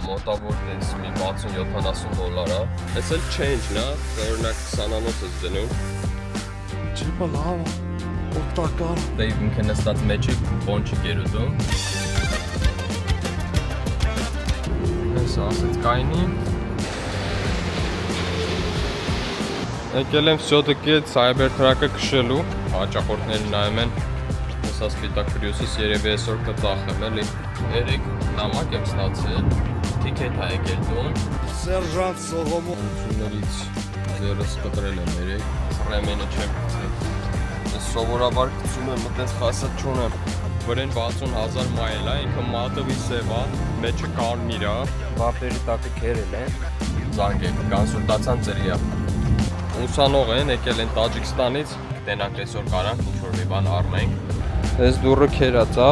մոտավոր տես մի 60-70 $, այս էլ change-ն է, օրինակ 20-անոց ես դնում։ Չեպա լավ, օգտակար։ Դե ինքը նստած մեջի բոնչիկ էր ուտում։ Ես ասեց կայնի։ Եկել եմ սյոտըկի Cybertruck-ը քշելու, հաճախորդները նայում են, հեսա սպիտակ Prius-ս երևի այսօր կծախեմ էլի։ Երեք նամակ եմ ստացել, թիքետ է եկել տուն։ Սերժանտ Սողոմոն։ Ություններից ձերս կտրել եմ երեք, ռեմենը չեմ կծել։ Ես սովորաբար կծում եմ, մտես խասը չունեմ։ Վրեն 60,000 մայլ է, ինքը մատովի սև է, մեջը կարմիր է։ Բապերի տակը քերել են։ Զանգեք, կոնսուլտացիան ծրի է։ Ուսանող են, եկել են Տաջիկստանից, կտենանք այսօր կարանք, ինչ-որ մի բան առնենք։ Այս դուրը քերած է,